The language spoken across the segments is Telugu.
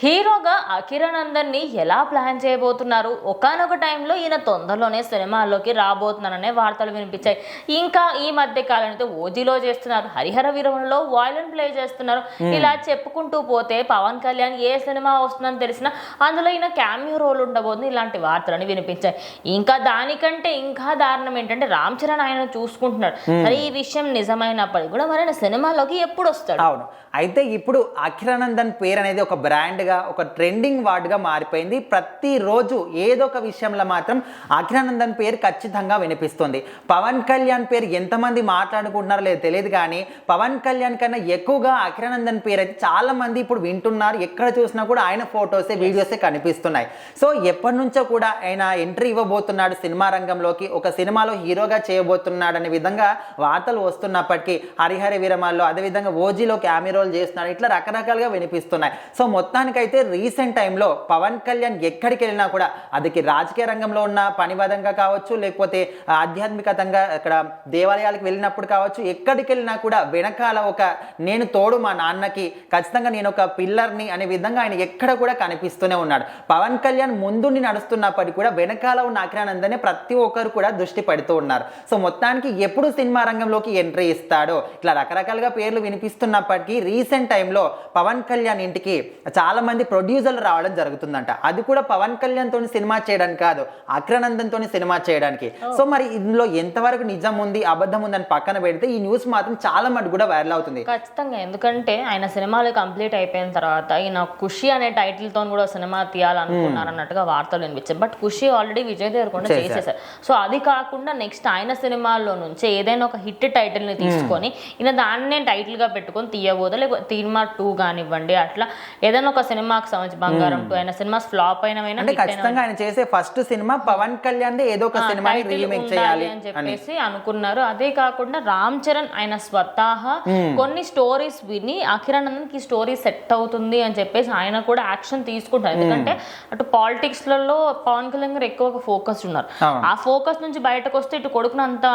హీరోగా అకిరానందన్ని ఎలా ప్లాన్ చేయబోతున్నారు? ఒకానొక టైంలో ఈయన తొందరలోనే సినిమాల్లోకి రాబోతున్నారనే వార్తలు వినిపించాయి. ఇంకా ఈ మధ్య కాలంలో ఓజీలో చేస్తున్నారు, హరిహర వీరమణిలో వాయిలన్ ప్లే చేస్తున్నారు. ఇలా చెప్పుకుంటూ పోతే పవన్ కళ్యాణ్ ఏ సినిమా వస్తుందని తెలిసినా అందులో ఈయన క్యామియో రోల్ ఉండబోతుంది. ఇలాంటి వార్తలని వినిపించాయి. ఇంకా దానికంటే ఇంకా దారుణం ఏంటంటే రామ్ చరణ్ ఆయన చూసుకుంటున్నాడు. మరి ఈ విషయం నిజమైనప్పటికీ కూడా మరి సినిమాలోకి ఎప్పుడు వస్తాడు? అవును, అయితే ఇప్పుడు అకిరానందన్ పేరు అనేది ఒక బ్రాండ్గా, ఒక ట్రెండింగ్ వర్డ్గా మారిపోయింది. ప్రతిరోజు ఏదో ఒక విషయంలో మాత్రం అకిరానందన్ పేరు ఖచ్చితంగా వినిపిస్తుంది. పవన్ కళ్యాణ్ పేరు ఎంతమంది మాట్లాడుకుంటున్నారో లేదో తెలియదు, కానీ పవన్ కళ్యాణ్ కన్నా ఎక్కువగా అకిరానందన్ పేరు అయితే చాలా మంది ఇప్పుడు వింటున్నారు. ఎక్కడ చూసినా కూడా ఆయన ఫొటోసే, వీడియోసే కనిపిస్తున్నాయి. సో ఎప్పటి నుంచో కూడా ఆయన ఎంట్రీ ఇవ్వబోతున్నాడు సినిమా రంగంలోకి, ఒక సినిమాలో హీరోగా చేయబోతున్నాడు అనే విధంగా వార్తలు వస్తున్నప్పటికీ హరిహర వీరమణిలో, అదేవిధంగా ఓజీలో క్యామియో చేస్తున్నాడు, ఇట్లా రకరకాలుగా వినిపిస్తున్నాయి. సో మొత్తానికైతే రీసెంట్ టైంలో పవన్ కళ్యాణ్ ఎక్కడికి వెళ్ళినా కూడా, అది రాజకీయ రంగంలో ఉన్న పనివాదంగా కావచ్చు, లేకపోతే ఆధ్యాత్మికతంగా అక్కడ దేవాలయాలకు వెళ్ళినప్పుడు కావచ్చు, ఎక్కడికి వెళ్ళినా కూడా వెనకాల ఒక నేను తోడు మా నాన్నకి, ఖచ్చితంగా నేను ఒక పిల్లర్ని అనే విధంగా ఆయన ఎక్కడ కూడా కనిపిస్తూనే ఉన్నాడు. పవన్ కళ్యాణ్ ముందుండి నడుస్తున్నప్పటికీ కూడా వెనకాల ఉన్న అకిరానందనే ప్రతి ఒక్కరు కూడా దృష్టి పెడుతూ ఉన్నారు. సో మొత్తానికి ఎప్పుడు సినిమా రంగంలోకి ఎంట్రీ ఇస్తాడో, ఇట్లా రకరకాలుగా పేర్లు వినిపిస్తున్నప్పటికీ రీసెంట్ టైంలో పవన్ కళ్యాణ్ ఇంటికి చాలా మంది ప్రొడ్యూసర్లు రావడం జరుగుతుందంట. అది కూడా పవన్ కళ్యాణ్ తోని సినిమా చేయడానికి కాదు, అకిరానందన్ తోని సినిమా చేయడానికి. సో మరి ఇందులో ఎంతవరకు నిజం ఉంది, అబద్ధం ఉందని పక్కన పెడితే ఈ న్యూస్ మాత్రం చాలా మటుకు కూడా వైరల్ అవుతుంది. ఖచ్చితంగా, ఎందుకంటే ఆయన సినిమాలు కంప్లీట్ అయిపోయిన తర్వాత ఈయన ఖుషి అనే టైటిల్ తో కూడా సినిమా తీయాలనుకున్నారు అన్నట్టుగా వార్తలు వినిపించాయి. బట్ ఖుషి ఆల్రెడీ విజయ్ దేవరకొండ చేసేసారు. సో అది కాకుండా నెక్స్ట్ ఆయన సినిమాల్లో నుంచి ఏదైనా ఒక హిట్ టైటిల్ ని తీసుకొని ఈయన దాన్నే టైటిల్ గా పెట్టుకొని తీయబోదా, లేకపోతే సినిమా 2 కానివ్వండి, అట్లా ఏదైనా ఒక సినిమాకి సంబంధించి బంగారం 2 అయినా సినిమా ఫ్లాప్ అయినా ఖచ్చితంగా ఆయన చేసే ఫస్ట్ సినిమా పవన్ కళ్యాణ్ ఏదో ఒక సినిమా రీమేక్ చేయాలి అని చెప్పేసి అనుకున్నారు. అదే కాకుండా రామ్ చరణ్ ఆయన స్వతహా కొన్ని స్టోరీస్ విని అకిరానందన్ కి స్టోరీ సెట్ అవుతుంది అని చెప్పేసి ఆయన కూడా యాక్షన్ తీసుకుంటారు. ఎందుకంటే అటు పాలిటిక్స్ లలో పవన్ కళ్యాణ్ గారు ఎక్కువగా ఫోకస్ ఉన్నారు. ఆ ఫోకస్ నుంచి బయటకు వస్తే ఇటు కొడుకును అంత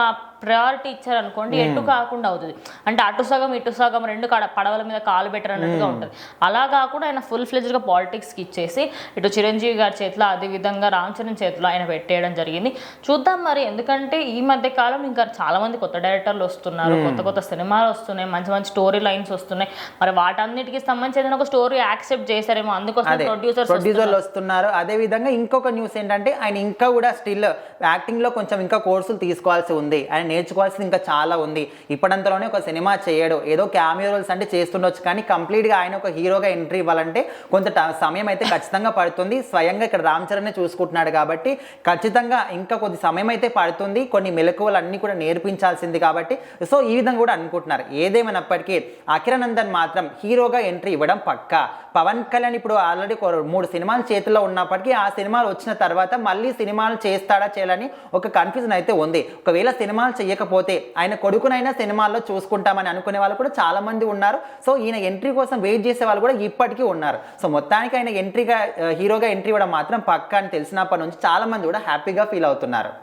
ప్రయారిటీ ఇచ్చారు అనుకోండి, ఎటు కాకుండా అవుతుంది. అంటే అటు సగం ఇటు సగం రెండు పడవల మీద కాలు బెటర్ అన్నట్టుగా ఉంటుంది. అలా కాకుండా ఆయన ఫుల్ ఫ్లెజ్డ్ గా పాలిటిక్స్ కి ఇచ్చేసి ఇటు చిరంజీవి గారి చేతిలో, అదే విధంగా రామ్ చరణ్ చేతిలో ఆయన పెట్టేయడం జరిగింది. చూద్దాం మరి, ఎందుకంటే ఈ మధ్య కాలం ఇంకా చాలా మంది కొత్త డైరెక్టర్లు వస్తున్నారు, కొత్త కొత్త సినిమాలు వస్తున్నాయి, మంచి మంచి స్టోరీ లైన్స్ వస్తున్నాయి. మరి వాటన్నిటికి సంబంధించి ఏదైనా ఒక స్టోరీ యాక్సెప్ట్ చేశారేమో, అందుకోసం ప్రొడ్యూసర్లు వస్తున్నారు. అదే విధంగా ఇంకొక న్యూస్ ఏంటంటే ఆయన ఇంకా కూడా స్టిల్ యాక్టింగ్ లో కొంచెం ఇంకా కోర్సులు తీసుకోవాల్సి ఉంది, ఆయన నేర్చుకోవాల్సింది ఇంకా చాలా ఉంది. ఇప్పటింతలోనే ఒక సినిమా చేయడు, ఏదో క్యామియో రోల్స్ అంటే చేస్తుండొచ్చు, కానీ కంప్లీట్గా ఆయన ఒక హీరోగా ఎంట్రీ ఇవ్వాలంటే కొంత సమయం అయితే ఖచ్చితంగా పడుతుంది. స్వయంగా ఇక్కడ రామ్ చరణ్ చూసుకుంటున్నాడు కాబట్టి ఖచ్చితంగా ఇంకా కొద్ది సమయం అయితే పడుతుంది. కొన్ని మెలకువలు అన్నీ కూడా నేర్పించాల్సింది కాబట్టి సో ఈ విధంగా కూడా అనుకుంటున్నారు. ఏదేమైనప్పటికీ అకిరానందన్ మాత్రం హీరోగా ఎంట్రీ ఇవ్వడం పక్కా. పవన్ కళ్యాణ్ ఇప్పుడు ఆల్రెడీ 3 సినిమాలు చేతిలో ఉన్నప్పటికీ ఆ సినిమాలు వచ్చిన తర్వాత మళ్ళీ సినిమాలు చేస్తాడా చేయాలని ఒక కన్ఫ్యూజన్ అయితే ఉంది. ఒకవేళ సినిమాలు చేయకపోతే ఆయన కొడుకునైనా సినిమాల్లో చూసుకుంటామని అనుకునే వాళ్ళు కూడా చాలా మంది ఉన్నారు. సో ఈయన ఎంట్రీ కోసం వెయిట్ చేసే వాళ్ళు కూడా ఇప్పటికీ ఉన్నారు. సో మొత్తానికి ఆయన హీరోగా ఎంట్రీ ఇవ్వడం మాత్రం పక్కా అని తెలిసినప్పటి నుంచి చాలా మంది కూడా హ్యాపీగా ఫీల్ అవుతున్నారు.